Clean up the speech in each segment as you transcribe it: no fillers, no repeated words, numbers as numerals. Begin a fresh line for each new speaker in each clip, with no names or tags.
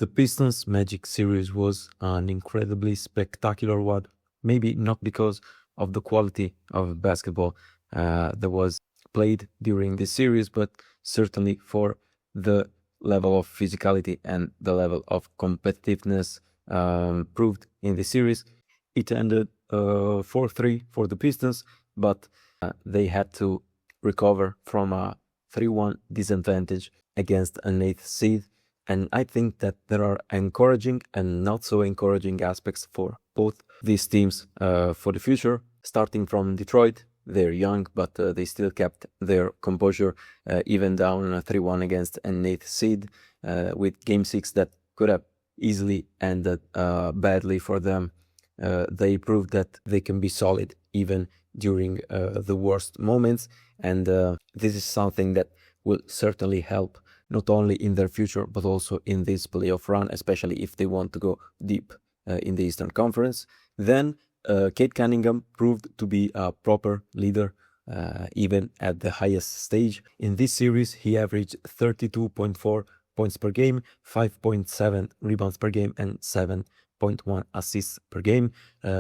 The Pistons Magic series was an incredibly spectacular one, maybe not because of the quality of basketball that was played during the series, but certainly for the level of physicality and the level of competitiveness proved in the series. It ended 4-3 for the Pistons, but they had to recover from a 3-1 disadvantage against an 8th seed. And I think that there are encouraging and not so encouraging aspects for both these teams for the future. Starting from Detroit, they're young, but they still kept their composure, even down 3-1 against an 8th seed, with Game 6 that could have easily ended badly for them. They proved that they can be solid even during the worst moments, and this is something that will certainly help not only in their future but also in this playoff run, especially if they want to go deep in the Eastern Conference. Then Cade Cunningham proved to be a proper leader even at the highest stage. In this series, he averaged 32.4 points per game, 5.7 rebounds per game, and 7.1 assists per game.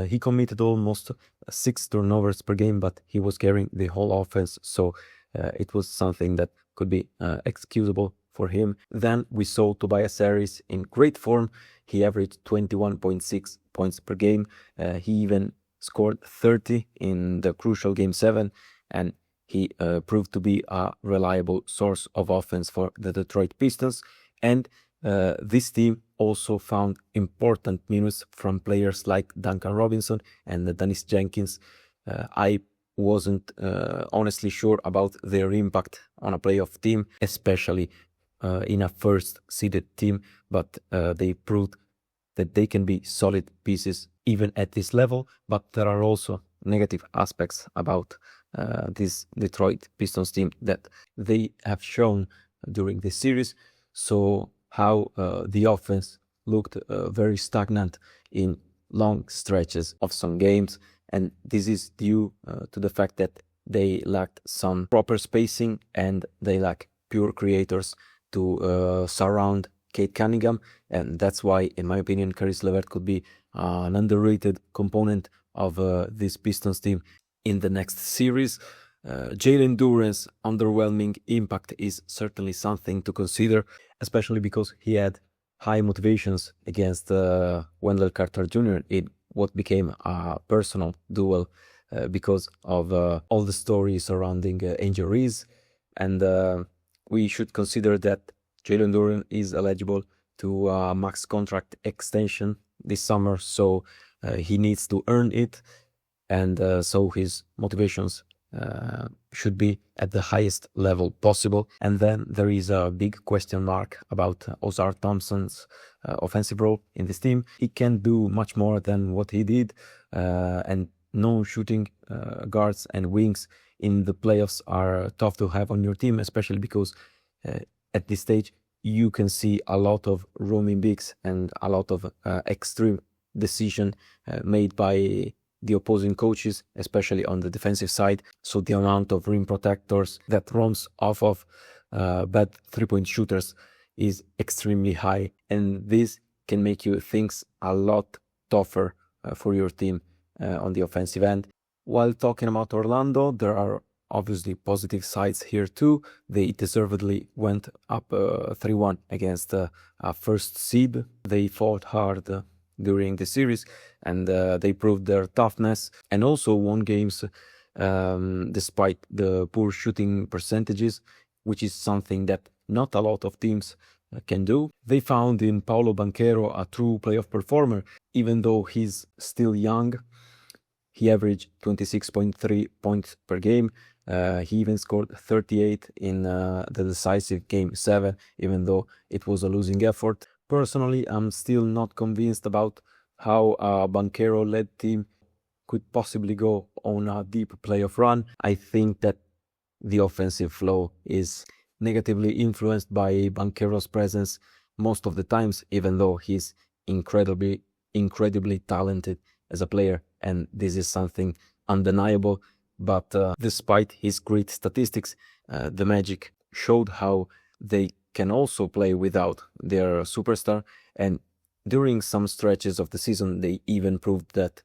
He committed almost 6 turnovers per game, but he was carrying the whole offense, so it was something that could be excusable for him. Then we saw Tobias Harris in great form. He averaged 21.6 points per game. He even scored 30 in the crucial Game 7, and he proved to be a reliable source of offense for the Detroit Pistons. And this team also found important minutes from players like Duncan Robinson and Dennis Jenkins. I wasn't honestly sure about their impact on a playoff team, especially in a first-seeded team, but they proved that they can be solid pieces even at this level. But there are also negative aspects about this Detroit Pistons team that they have shown during this series. So how the offense looked very stagnant in long stretches of some games, and this is due to the fact that they lacked some proper spacing and they lack pure creators to surround Cade Cunningham, and that's why, in my opinion, Caris LeVert could be an underrated component of this Pistons team in the next series. Jalen Duren's underwhelming impact is certainly something to consider, especially because he had high motivations against Wendell Carter Jr. in what became a personal duel because of all the stories surrounding injuries. And we should consider that Jalen Duren is eligible to a max contract extension this summer, so he needs to earn it, and so his motivations should be at the highest level possible. And then there is a big question mark about Ozar Thompson's offensive role in this team. He can do much more than what he did, and non-shooting guards and wings in the playoffs are tough to have on your team, especially because at this stage you can see a lot of roaming bigs and a lot of extreme decision made by the opposing coaches, especially on the defensive side. So the amount of rim protectors that roams off of bad three-point shooters is extremely high, and this can make you things a lot tougher for your team on the offensive end. While talking about Orlando, there are obviously positive sides here too. They deservedly went up 3-1 against a first seed. They fought hard during the series, and they proved their toughness and also won games despite the poor shooting percentages, which is something that not a lot of teams can do. They found in Paolo Banchero a true playoff performer, even though he's still young. He averaged 26.3 points per game. He even scored 38 in the decisive Game 7, even though it was a losing effort. Personally, I'm still not convinced about how a Banchero-led team could possibly go on a deep playoff run. I think that the offensive flow is negatively influenced by Banchero's presence most of the times, even though he's incredibly talented as a player, and this is something undeniable. But despite his great statistics, the Magic showed how they can also play without their superstar, and during some stretches of the season they even proved that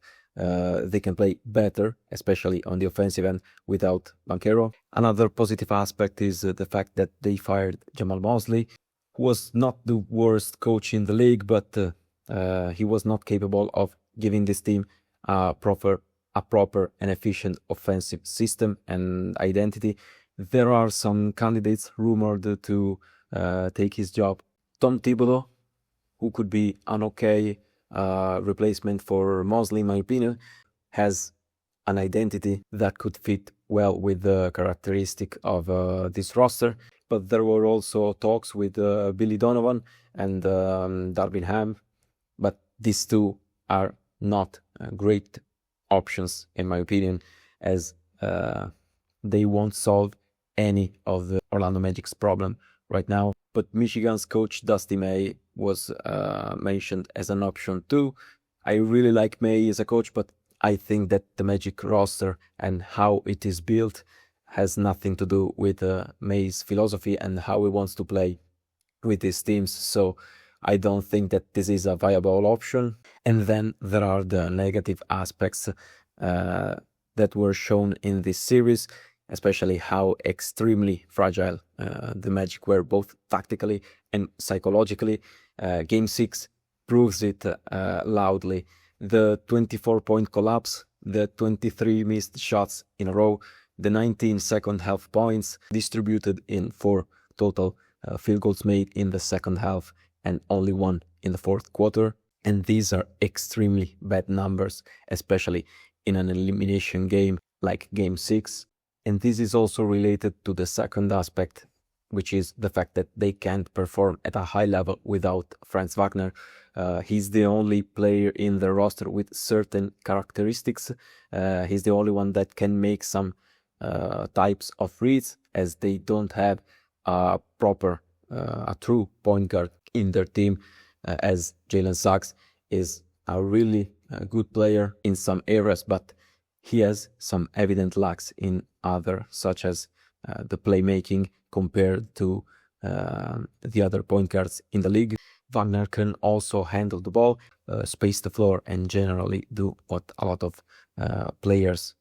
they can play better, especially on the offensive end, without Banchero. Another positive aspect is the fact that they fired Jahmal Mosley, who was not the worst coach in the league, but he was not capable of giving this team a proper and efficient offensive system and identity. There are some candidates rumored to take his job. Tom Thibodeau, who could be an okay replacement for Mosley, in my opinion, has an identity that could fit well with the characteristic of this roster. But there were also talks with Billy Donovan and Darvin Ham, but these two are not great options, in my opinion, as they won't solve any of the Orlando Magic's problem right now. But Michigan's coach Dusty May was mentioned as an option too. I really like May as a coach, but I think that the Magic roster and how it is built has nothing to do with May's philosophy and how he wants to play with his teams. So I don't think that this is a viable option. And then there are the negative aspects that were shown in this series, especially how extremely fragile the Magic were, both tactically and psychologically. Game 6 proves it loudly. The 24-point collapse, the 23 missed shots in a row, the 19 second half points distributed in 4 total field goals made in the second half and only 1 in the fourth quarter. And these are extremely bad numbers, especially in an elimination game like Game 6. And this is also related to the second aspect, which is the fact that they can't perform at a high level without Franz Wagner. He's the only player in the roster with certain characteristics. He's the only one that can make some types of reads, as they don't have a true point guard in their team, as Jalen Suggs is a really good player in some areas, but he has some evident lacks in other, such as the playmaking compared to the other point guards in the league. Wagner can also handle the ball, space the floor, and generally do what a lot of players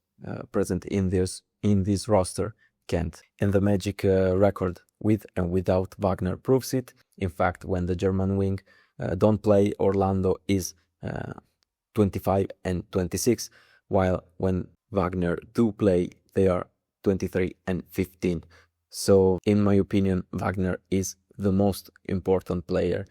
present in this roster can't. And the Magic record with and without Wagner proves it. In fact, when the German wing don't play, Orlando is 25 and 26, while when Wagner do play, they are 23 and 15. So in my opinion, Wagner is the most important player,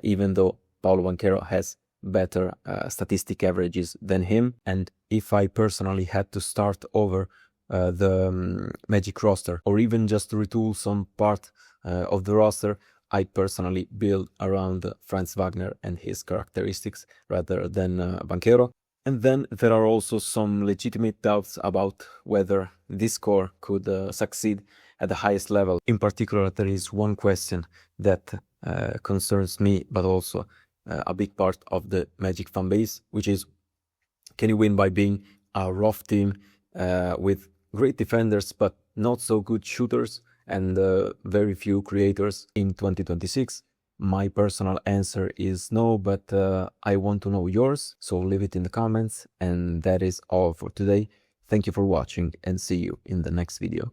even though Paolo Banchero has better statistic averages than him. And if I personally had to start over the Magic roster, or even just retool some part of the roster, I personally build around Franz Wagner and his characteristics rather than Banchero. And then there are also some legitimate doubts about whether this core could succeed at the highest level. In particular, there is one question that concerns me, but also a big part of the Magic fan base, which is, can you win by being a rough team with great defenders but not so good shooters and very few creators in 2026? My personal answer is no, but I want to know yours, so leave it in the comments. And that is all for today. Thank you for watching and see you in the next video.